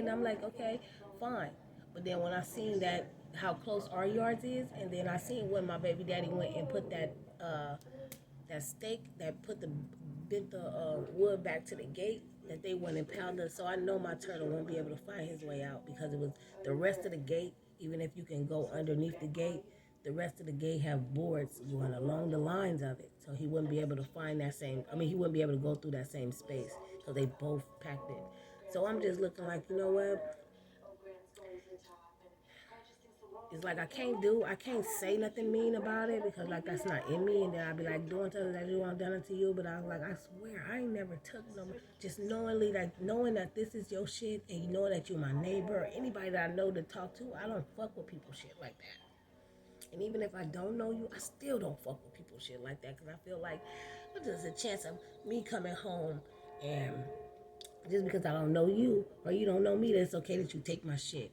And I'm like, okay, fine. But then when I seen that how close our yards is, and then I seen when my baby daddy went and put that stake that put the bent the wood back to the gate, that they went and pounded. So I know my turtle won't be able to find his way out because it was the rest of the gate. Even if you can go underneath the gate, the rest of the gate have boards going along the lines of it. So he wouldn't be able to find that same. I mean, he wouldn't be able to go through that same space because they both packed it. So I'm just looking like, you know what? It's like I can't say nothing mean about it because like that's not in me, and then I'll be like doing something that you want done it to you, but I was like, I swear I ain't never took no, just knowingly, like knowing that this is your shit and you know that you're my neighbor or anybody that I know to talk to, I don't fuck with people shit like that. And even if I don't know you, I still don't fuck with people shit like that because I feel like there's a chance of me coming home and just because I don't know you or you don't know me, that it's okay that you take my shit.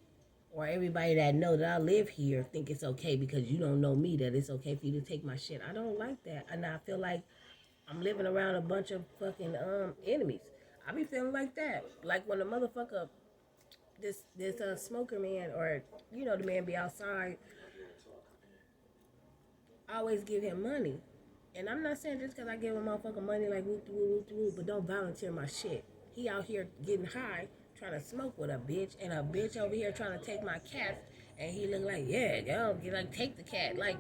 Or everybody that know that I live here think it's okay because you don't know me, that it's okay for you to take my shit. I don't like that. And I feel like I'm living around a bunch of fucking enemies. I be feeling like that. Like when a motherfucker, this smoker man, or you know the man be outside, I always give him money. And I'm not saying just because I give a motherfucker money like whoop de whoop whoop de whoop, but don't volunteer my shit. He out here getting high, trying to smoke with a bitch, and a bitch over here trying to take my cat, and he look like, yeah, yo, you like take the cat, like,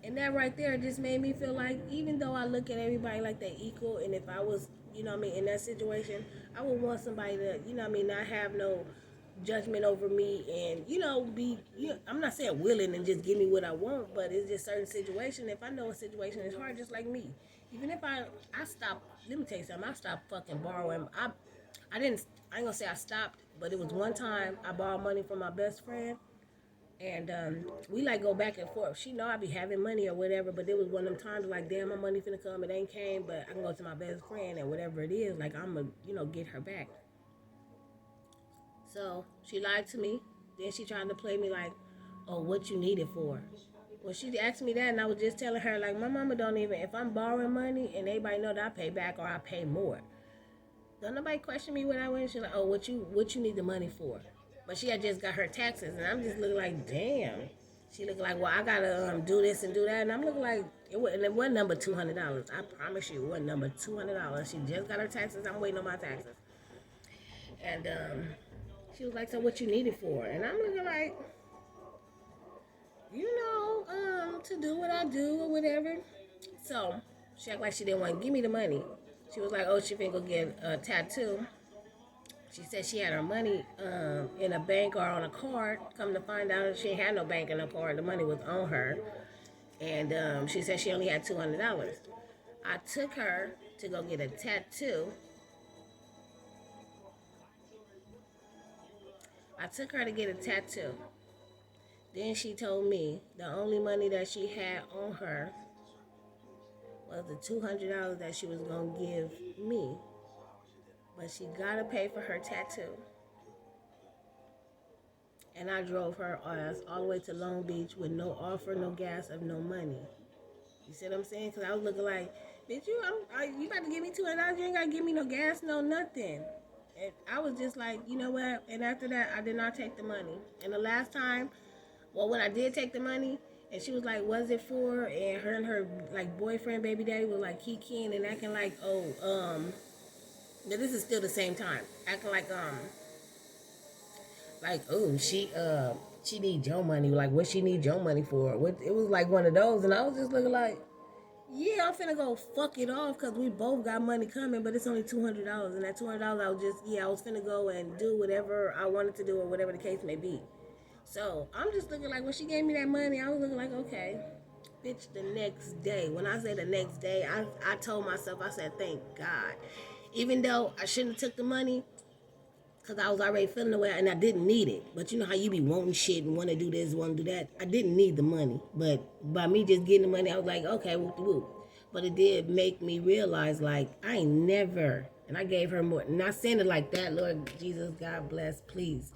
and that right there just made me feel like even though I look at everybody like they equal, and if I was, you know what I mean, in that situation, I would want somebody to, you know what I mean, not have no judgment over me and, you know, be, you know, I'm not saying willing and just give me what I want, but it's just certain situation. If I know a situation is hard, just like me, even if I stop, let me tell you something, I stopped fucking borrowing. I didn't, I ain't gonna say I stopped, but it was one time I borrowed money from my best friend, and we like go back and forth. She know I be having money or whatever, but there was one of them times like, damn, my money finna come, it ain't came, but I can go to my best friend and whatever it is, like I'm gonna, you know, get her back. So she lied to me. Then she tried to play me like, oh, what you need it for? Well, she asked me that, and I was just telling her like, my mama don't even. If I'm borrowing money and everybody know that I pay back or I pay more, don't nobody question me when I went. She's like, oh, what you need the money for? But she had just got her taxes, and I'm just looking like, damn. She looking like, well, I gotta do this and do that, and I'm looking like, it wasn't number $200. I promise you, it wasn't number $200. She just got her taxes. I'm waiting on my taxes, and she was like, so what you need it for? And I'm looking like, you know, to do what I do or whatever. So she acted like she didn't want to give me the money. She was like, oh, she finna go get a tattoo. She said she had her money in a bank or on a card. Come to find out, she ain't had no bank in her card. The money was on her. And she said she only had $200. I took her to go get a tattoo. I took her to get a tattoo. Then she told me the only money that she had on her was the $200 that she was going to give me. But she got to pay for her tattoo. And I drove her ass all the way to Long Beach with no offer, no gas, of no money. You see what I'm saying? Because I was looking like, bitch, you got to give me $200. You ain't got to give me no gas, no nothing. And I was just like, you know what? And after that, I did not take the money. And the last time, well, when I did take the money, and she was like, "What's it for?" And her like boyfriend, baby daddy, was like kikiing and acting like, "Oh, now this is still the same time, acting like, oh, she needs your money. Like, what she need your money for? What? It was like one of those, and I was just looking like, yeah, I'm finna go fuck it off because we both got money coming, but it's only $200, and that $200, I was just, yeah, I was finna go and do whatever I wanted to do or whatever the case may be. So I'm just looking like when she gave me that money, I was looking like, okay, bitch, the next day. When I say the next day, I told myself, I said, thank God. Even though I shouldn't have took the money, because I was already feeling the way, and I didn't need it. But you know how you be wanting shit and want to do this, want to do that. I didn't need the money. But by me just getting the money, I was like, okay, whoop de whoop. But it did make me realize, like, I ain't never, and I gave her more, not saying it like that, Lord Jesus, God bless, please.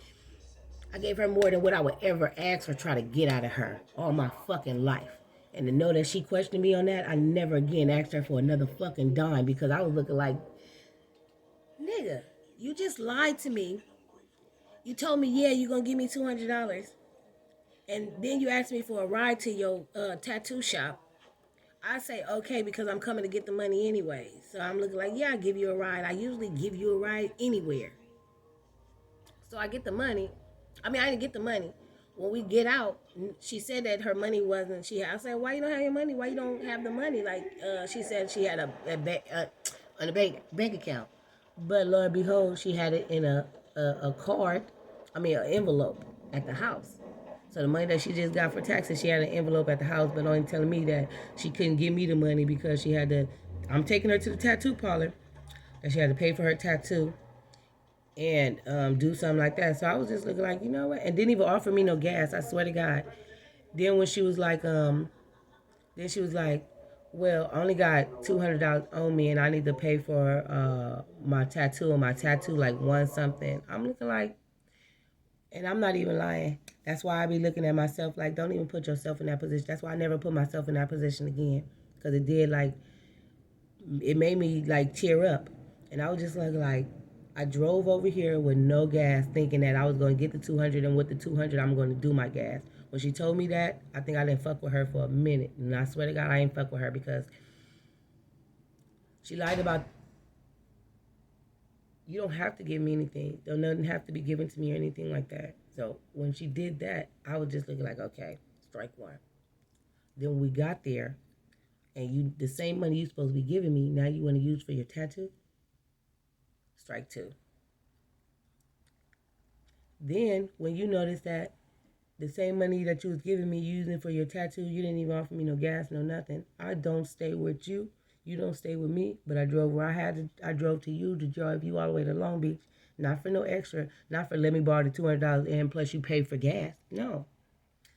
I gave her more than what I would ever ask or try to get out of her all my fucking life. And to know that she questioned me on that, I never again asked her for another fucking dime because I was looking like, nigga, You just lied to me. You told me, yeah, you're going to give me $200. And then you asked me for a ride to your tattoo shop. I say, okay, because I'm coming to get the money anyway. So I'm looking like, yeah, I'll give you a ride. I usually give you a ride anywhere. So I get the money. I mean, I didn't get the money. When we get out, she said that her money wasn't. I said, why you don't have your money? Why you don't have the money? Like she said, she had a bank account, but Lord behold, she had it in a card. I mean, an envelope at the house. So the money that she just got for taxes, she had an envelope at the house, but only telling me that she couldn't give me the money because she had to. I'm taking her to the tattoo parlor, and she had to pay for her tattoo and do something like that. So I was just looking like, you know what? And didn't even offer me no gas. I swear to God. Then when she was like, then she was like, well, I only got $200 on me, and I need to pay for my tattoo, and my tattoo like one something. I'm looking like, and I'm not even lying. That's why I be looking at myself like, don't even put yourself in that position. That's why I never put myself in that position again, because it did like it made me like tear up. And I was just like I drove over here with no gas thinking that I was going to get the 200, and with the 200 I'm going to do my gas. When she told me that, I think I didn't fuck with her for a minute. And I swear to God, I ain't fuck with her because she lied about, you don't have to give me anything. Don't nothing have to be given to me or anything like that. So when she did that, I was just looking like, okay, strike one. Then when we got there, and you the same money you supposed to be giving me, now you want to use for your tattoo? Strike two. Then, when you notice that the same money that you was giving me using for your tattoo, you didn't even offer me no gas, no nothing. I don't stay with you. You don't stay with me. But I drove where I had to. I drove to you to drive you all the way to Long Beach. Not for no extra. Not for let me borrow the $200 and plus you pay for gas. No.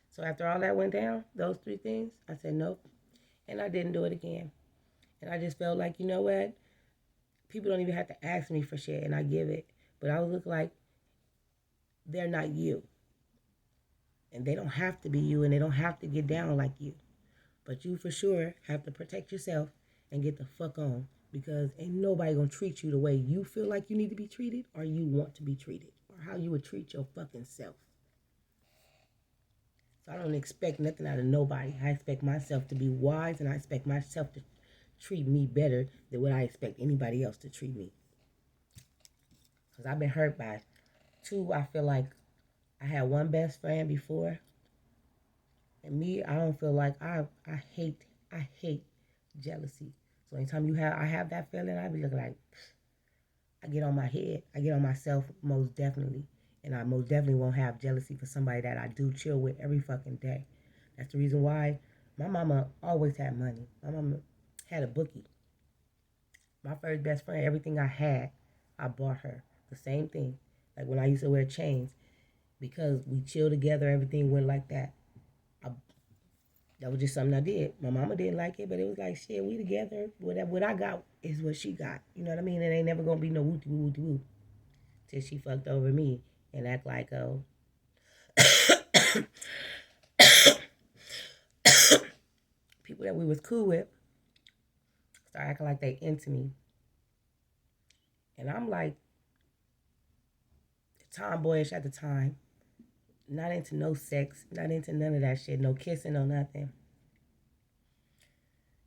So after all that went down, those three things, I said nope. And I didn't do it again. And I just felt like, you know what? People don't even have to ask me for shit, and I give it. But I would look like they're not you. And they don't have to be you, and they don't have to get down like you. But you for sure have to protect yourself and get the fuck on. Because ain't nobody gonna treat you the way you feel like you need to be treated or you want to be treated. Or how you would treat your fucking self. So I don't expect nothing out of nobody. I expect myself to be wise, and I expect myself to treat me better than what I expect anybody else to treat me. Because I've been hurt by two. I feel like I had one best friend before. And me, I don't feel like I hate jealousy. So anytime I have that feeling, I be looking like I get on my head. I get on myself most definitely. And I most definitely won't have jealousy for somebody that I do chill with every fucking day. That's the reason why my mama always had money. My mama had a bookie. My first best friend, everything I had, I bought her. The same thing. Like when I used to wear chains, because we chilled together, everything went like that. I, that was just something I did. My mama didn't like it, but it was like, shit, we together. Whatever, what I got is what she got. You know what I mean? It ain't never gonna be no wooty wooty woo till she fucked over me and act like, oh, people that we was cool with start acting like they into me. And I'm like, tomboyish at the time. Not into no sex, not into none of that shit, no kissing, no nothing.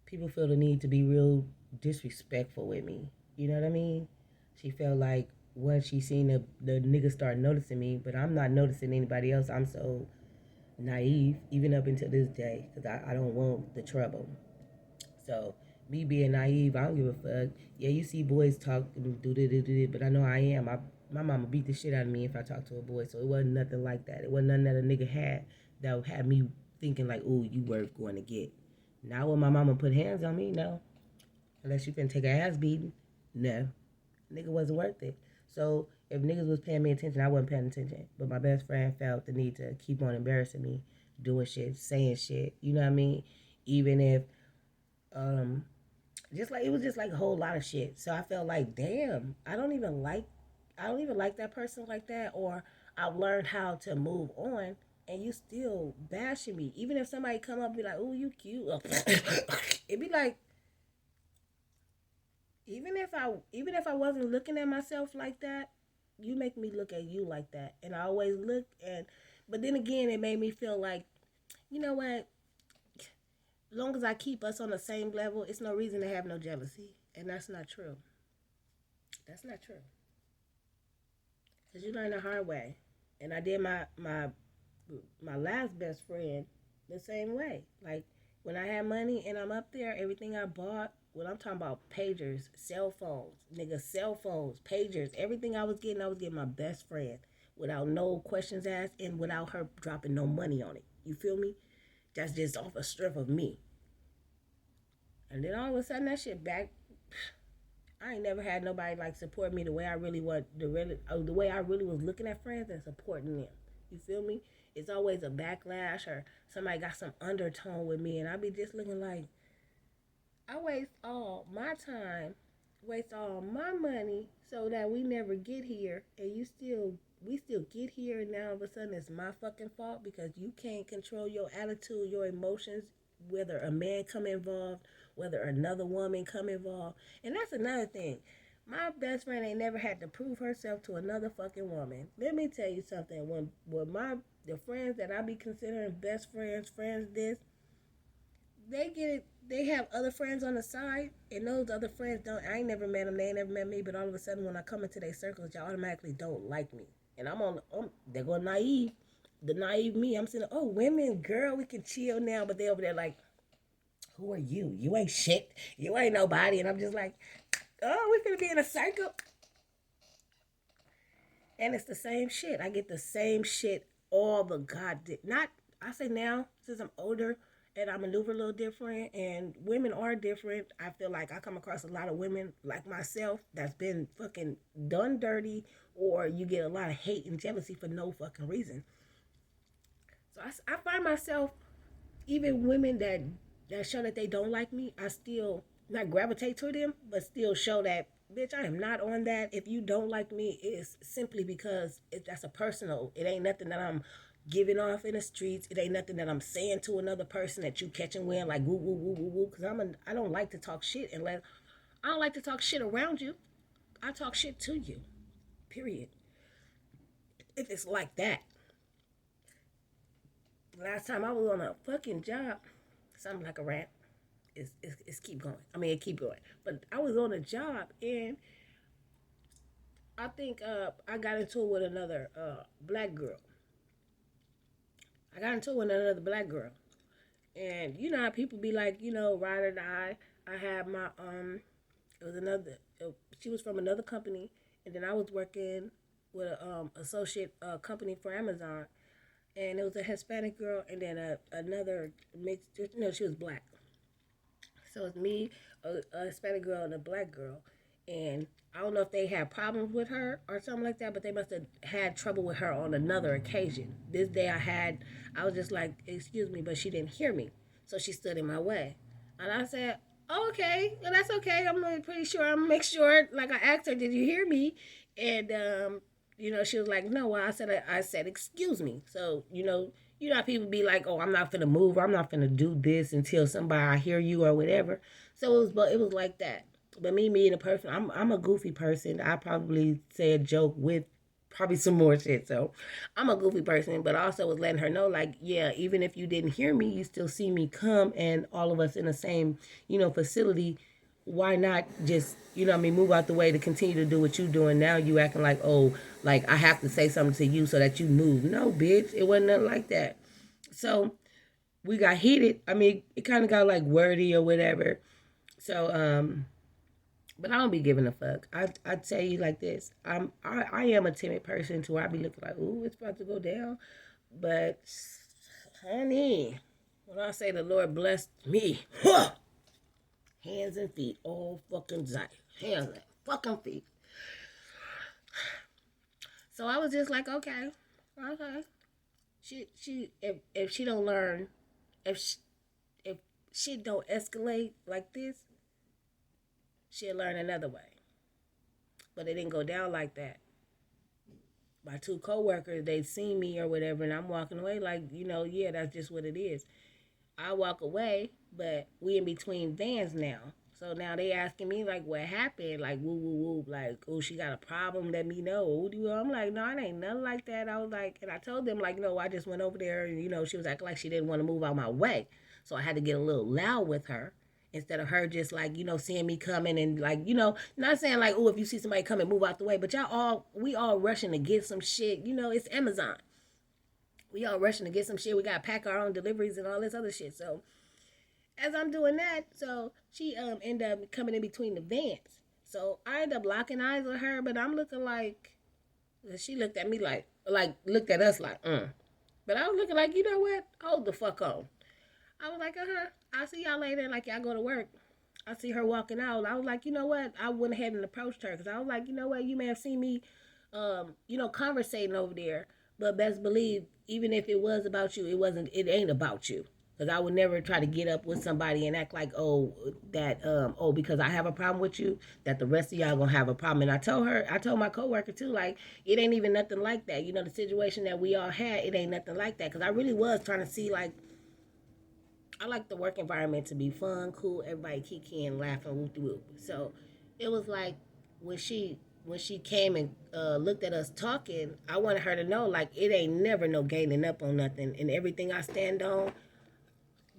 People feel the need to be real disrespectful with me. You know what I mean? She felt like once she seen the niggas start noticing me, but I'm not noticing anybody else. I'm so naive, even up until this day, because I don't want the trouble. So me being naive, I don't give a fuck. Yeah, you see boys talk and do, but I know I am. My mama beat the shit out of me if I talk to a boy, so it wasn't nothing like that. It wasn't nothing that a nigga had that had me thinking like, ooh, you worth going to get. Now when my mama put hands on me, no. Unless you finna take a ass beating, no. Nigga wasn't worth it. So if niggas was paying me attention, I wasn't paying attention. But my best friend felt the need to keep on embarrassing me, doing shit, saying shit. You know what I mean? Even if just like it was just like a whole lot of shit. So I felt like, damn, I don't even like that person like that, or I've learned how to move on, and you still bashing me. Even if somebody come up and be like, "Oh, you cute," it'd be like, even if I wasn't looking at myself like that, you make me look at you like that. And I always look and but then again it made me feel like, you know what? As long as I keep us on the same level, it's no reason to have no jealousy. And that's not true. That's not true. Cause you learn the hard way. And I did my last best friend the same way. Like when I had money and I'm up there, everything I bought, when I'm talking about pagers, cell phones, nigga, cell phones, pagers, everything I was getting my best friend without no questions asked and without her dropping no money on it. You feel me? That's just off a strip of me. And then all of a sudden that shit back. I ain't never had nobody like support me the way I really want the way I really was looking at friends and supporting them. You feel me? It's always a backlash or somebody got some undertone with me, and I be just looking like I waste all my time, waste all my money, so that we never get here, and we still get here, and now all of a sudden it's my fucking fault because you can't control your attitude, your emotions, whether a man come involved, whether another woman come involved. And that's another thing. My best friend ain't never had to prove herself to another fucking woman. Let me tell you something. When the friends that I be considering best friends, friends this, they have other friends on the side, and those other friends don't. I ain't never met them. They ain't never met me. But all of a sudden, when I come into their circles, y'all automatically don't like me, and they're going naive. The naive me, I'm saying, oh, women, girl, we can chill now. But they over there like, who are you? You ain't shit. You ain't nobody. And I'm just like, oh, we finna be in a circle. And it's the same shit. I get the same shit all the goddamn. Not, I say now, since I'm older and I maneuver a little different and women are different, I feel like I come across a lot of women like myself that's been fucking done dirty, or you get a lot of hate and jealousy for no fucking reason. So I find myself, even women that show that they don't like me, I still not gravitate to them, but still show that, bitch, I am not on that. If you don't like me, it's simply because that's a personal. It ain't nothing that I'm giving off in the streets. It ain't nothing that I'm saying to another person that you catching wind like woo woo woo woo woo. Because I don't like to talk shit unless I don't like to talk shit around you. I talk shit to you. Period. If it's like that. Last time I was on a fucking job, something like a rant. It's keep going. I mean, it keep going. But I was on a job and I think I got into it with another black girl. I got into it with another black girl, and you know how people be like, ride or die. I had my it was another. She was from another company, and then I was working with a associate company for Amazon, and it was a Hispanic girl, and then another mixed. No, she was black. So it's me, a Hispanic girl, and a black girl. And I don't know if they had problems with her or something like that, but they must have had trouble with her on another occasion. This day I was just like, excuse me, but she didn't hear me. So she stood in my way. And I said, oh, okay, well, that's okay. I'm pretty sure I'm make sure. Like I asked her, did you hear me? And she was like, no. Well, I said, excuse me. So how people be like, oh, I'm not gonna move, or I'm not gonna do this until somebody I hear you or whatever. So it was like that. But me being a person, I'm a goofy person. I probably say a joke with probably some more shit. So I'm a goofy person, but I also was letting her know, like, yeah, even if you didn't hear me, you still see me come, and all of us in the same, facility. Why not just, move out the way to continue to do what you doing now? You acting like, oh, like I have to say something to you so that you move. No, bitch, it wasn't nothing like that. So we got heated. I mean, it kind of got like wordy or whatever. So but I don't be giving a fuck. I tell you like this. I am a timid person to where I be looking like, ooh, it's about to go down. But honey, when I say the Lord blessed me, hands and feet, all fucking time. Hands and fucking feet. So I was just like, okay, okay. She if she don't learn, if she, if shit don't escalate like this, she'll learn another way. But it didn't go down like that. My two coworkers, they'd seen me or whatever, and I'm walking away like, yeah, that's just what it is. I walk away, but we in between vans now. So now they asking me like what happened, like woo woo woo, like oh she got a problem, let me know. I'm like no, it ain't nothing like that. I was like, and I told them like no, I just went over there and she was acting like she didn't want to move out my way, so I had to get a little loud with her instead of her just like seeing me coming and like not saying like oh if you see somebody coming move out the way, but we all rushing to get some shit. It's Amazon. We all rushing to get some shit. We gotta pack our own deliveries and all this other shit. So as I'm doing that, so she ended up coming in between the vans. So I ended up locking eyes with her, but I'm looking like she looked at me like looked at us like. But I was looking like, you know what? Hold the fuck on. I was like, I'll see y'all later. Like y'all go to work. I see her walking out. I was like, you know what? I went ahead and approached her because I was like, you know what? You may have seen me, conversating over there, but best believe, even if it was about you, it ain't about you. Because I would never try to get up with somebody and act like, because I have a problem with you, that the rest of y'all gonna have a problem. And I told my coworker too, like, it ain't even nothing like that. The situation that we all had, it ain't nothing like that. Because I really was trying to see, like, I like the work environment to be fun, cool, everybody kicking, laughing, whoop de whoop. So it was like when she came and looked at us talking, I wanted her to know like it ain't never no gaining up on nothing, and everything I stand on,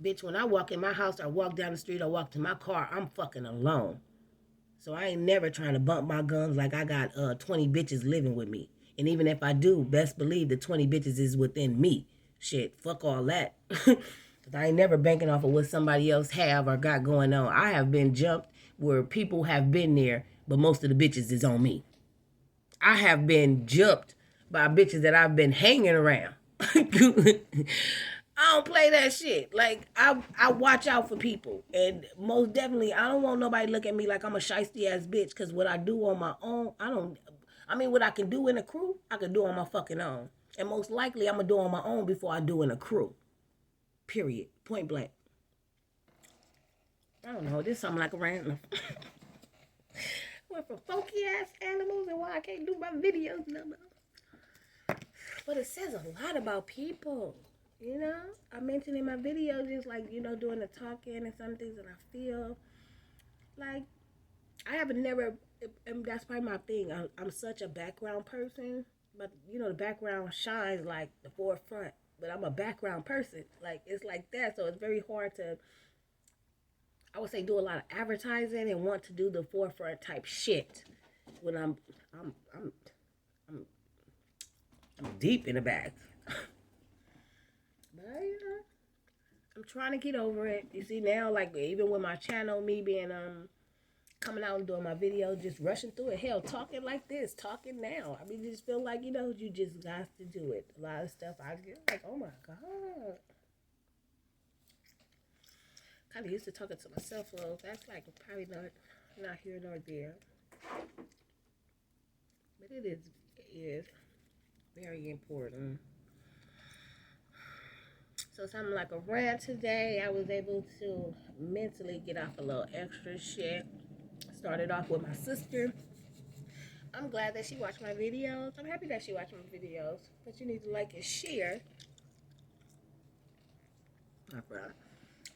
bitch. When I walk in my house, or walk down the street, or walk to my car, I'm fucking alone. So I ain't never trying to bump my guns like I got 20 bitches living with me. And even if I do, best believe the 20 bitches is within me. Shit, fuck all that. Cause I ain't never banking off of what somebody else have or got going on. I have been jumped where people have been there, but most of the bitches is on me. I have been jumped by bitches that I've been hanging around. I don't play that shit. Like I watch out for people, and most definitely I don't want nobody to look at me like I'm a shiesty ass bitch. Cause what I do on my own, I don't. I mean, what I can do in a crew, I can do on my fucking own, and most likely I'm gonna do on my own before I do in a crew. Period. Point blank. I don't know. This something like a rant. Went from funky ass animals and why I can't do my videos no more. But it says a lot about people. I mentioned in my videos just like, doing the talking and some things that I feel like I haven't never, and that's probably my thing. I'm such a background person, but the background shines like the forefront. But I'm a background person. Like, it's like that. So it's very hard to, I would say, do a lot of advertising and want to do the forefront type shit when I'm, I'm, I'm, I'm deep in the back. But I'm trying to get over it. You see now, like even with my channel, me being coming out and doing my video, just rushing through it. Hell, talking like this, talking now. I mean, just feel like you just got to do it. A lot of stuff I get like, oh my god. Kind of used to talking to myself a little. That's like probably not here nor there. But it is very important. So something like a rant today. I was able to mentally get off a little extra shit. Started off with my sister. I'm glad that she watched my videos. I'm happy that she watched my videos. But you need to like and share.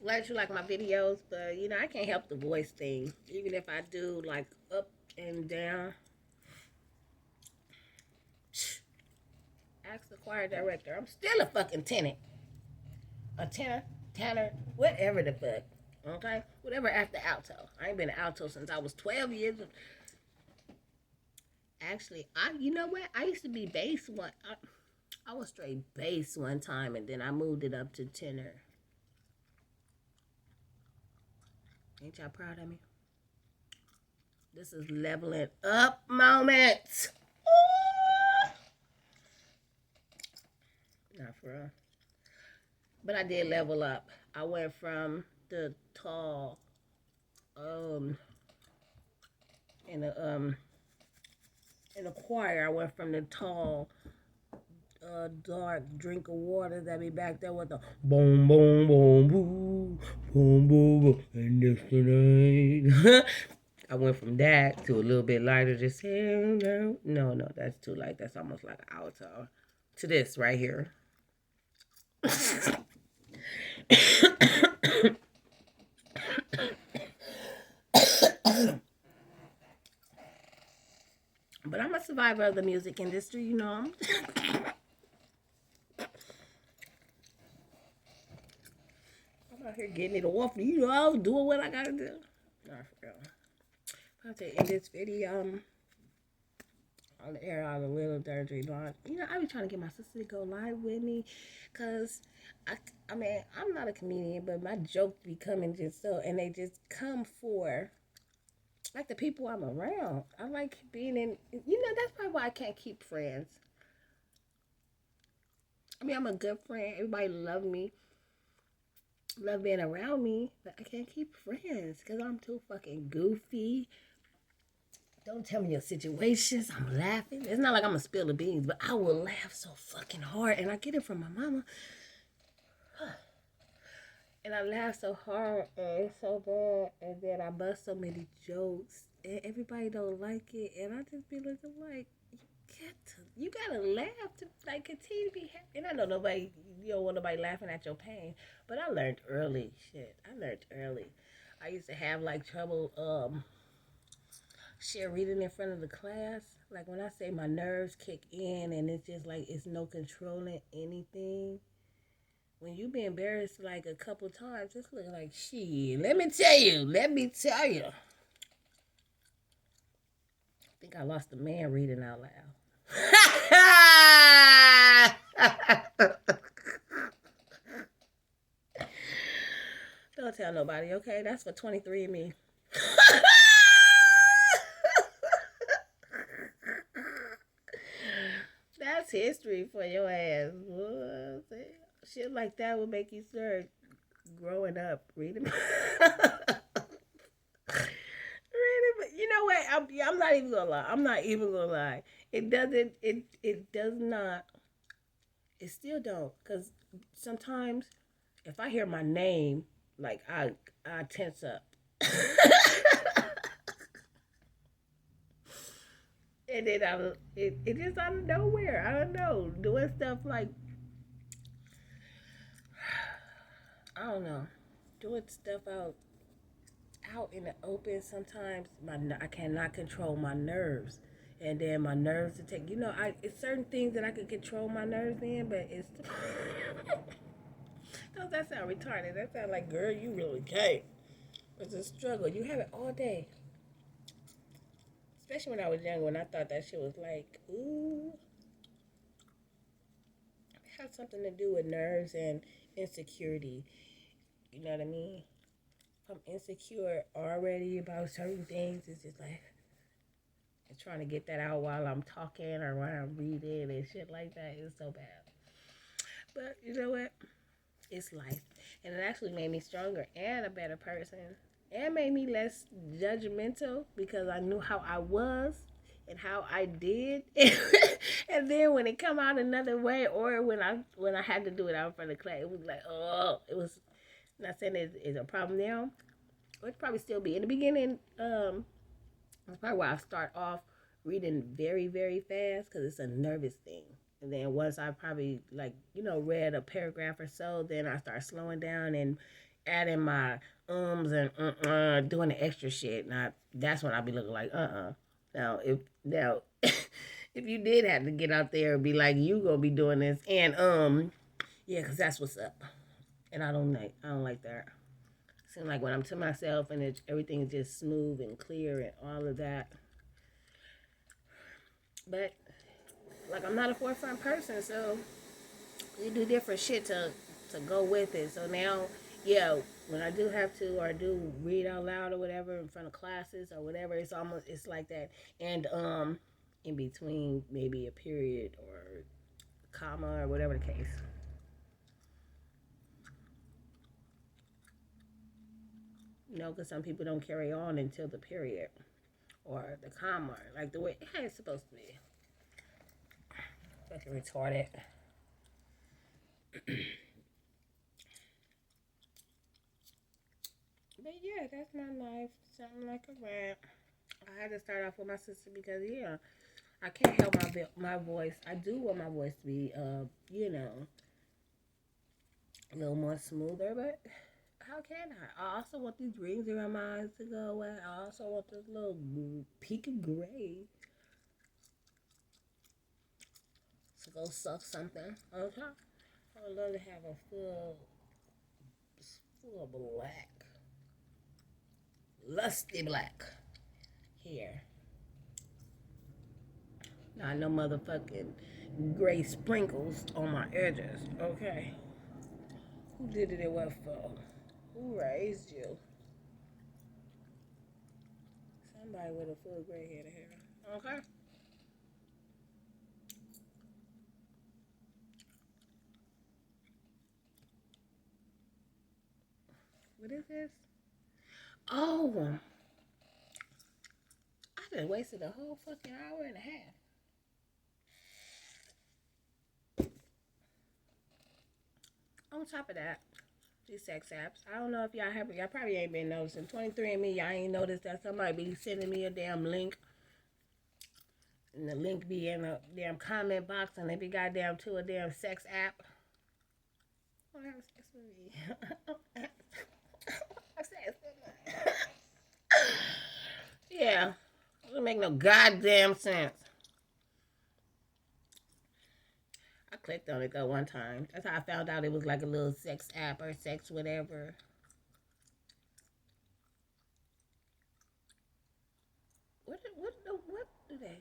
Glad you like my videos, but I can't help the voice thing. Even if I do like up and down. Ask the choir director. I'm still a fucking tenant. A tenor, tenor, whatever the fuck. Okay? Whatever after alto. I ain't been an alto since I was 12 years old. Actually, you know what? I used to be bass one. I was straight bass one time, and then I moved it up to tenor. Ain't y'all proud of me? This is leveling up moment. Not for real. But I did level up. I went from the tall, in the choir, I went from the tall, dark drink of water that be back there with the boom, boom, boom, boom, boom, boom, boom, and this tonight. I went from that to a little bit lighter, just no, that's too light. That's almost like an alto. To this right here. survivor of the music industry, you know. I'm out here getting it off, you know, doing what I gotta do. Nah, for real. I'll to end this video. I'll air out a little dirty laundry. You know, I be trying to get my sister to go live with me, cause I mean, I'm not a comedian, but my jokes be coming just so, and they just come for like the people I'm around. I like being in. You know, that's probably why I can't keep friends. I mean, I'm a good friend. Everybody love me, love being around me, but I can't keep friends because I'm too fucking goofy. Don't tell me your situations. I'm laughing. It's not like I'm gonna spill the beans, but I will laugh so fucking hard, and I get it from my mama. And I laugh so hard, and it's so bad, and then I bust so many jokes, and everybody don't like it, and I just be looking like, you gotta laugh to like continue to be happy. And I know nobody, you don't want nobody laughing at your pain, but I learned early. Shit, I learned early. I used to have like trouble share reading in front of the class. Like when I say my nerves kick in, and it's just like it's no controlling anything. When you be embarrassed like a couple times, it's looking like shit. Let me tell you. I think I lost a man reading out loud. Don't tell nobody, okay? That's for 23andMe. That's history for your ass. Shit like that would make you start growing up reading. You know what? I'm not even gonna lie. I'm not even gonna lie. It doesn't. It does not. It still don't. Cause sometimes if I hear my name, like I tense up. And then it is out of nowhere. I don't know. Doing stuff like I don't know. Doing stuff out in the open sometimes I cannot control my nerves, and then my nerves to take it's certain things that I can control my nerves in, but it's don't that sound retarded? That sound like, girl, you really can't. It's a struggle. You have it all day, especially when I was younger, when I thought that shit was like, ooh, it has something to do with nerves and insecurity. You know what I mean? If I'm insecure already about certain things, it's just like and trying to get that out while I'm talking or while I'm reading and shit like that is so bad. But you know what? It's life. And it actually made me stronger and a better person. And made me less judgmental because I knew how I was and how I did. And then when it come out another way, or when I had to do it out in front of class, it was like, oh, it was not saying it's a problem now. It would probably still be in the beginning. That's probably why I start off reading very, very fast because it's a nervous thing. And then once I probably read a paragraph or so, then I start slowing down and adding my and doing the extra shit. Now that's when I be looking like Now if you did have to get out there and be like you gonna be doing this and yeah, because that's what's up. And I don't like that. Seem like when I'm to myself and everything is just smooth and clear and all of that. But like I'm not a forefront person, so you do different shit to go with it. So now, yeah, when I do have to or I do read out loud or whatever in front of classes or whatever, it's like that. And in between maybe a period or comma or whatever the case. Because some people don't carry on until the period or the comma, like the way it's supposed to be. Fucking retarded. But yeah, that's my life. Something like a rant. I had to start off with my sister because I can't help my voice. I do want my voice to be a little more smoother, but how can I also want these rings around my eyes to go away. I also want this little peak of gray. Go suck something. Okay. I would love to have a full black, lusty black hair. Not no motherfucking gray sprinkles on my edges. Okay. Who did it? It what for? Who raised you? Somebody with a full gray head of hair. Okay. What is this? Oh, I just wasted a whole fucking hour and a half. On top of that, these sex apps. I don't know if y'all probably ain't been noticing. 23andMe, y'all ain't noticed that somebody be sending me a damn link. And the link be in a damn comment box and they be goddamn to a damn sex app. Oh, have sex with me. Have sex with me. Yeah. It doesn't make no goddamn sense. I clicked on it though one time. That's how I found out it was like a little sex app or sex whatever. What do they?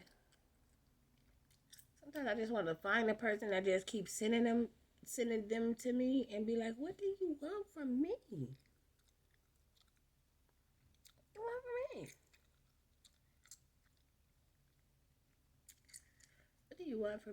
Sometimes I just want to find a person that just keeps sending them to me and be like, what do you want from me? What do you want from me? What do you want from me?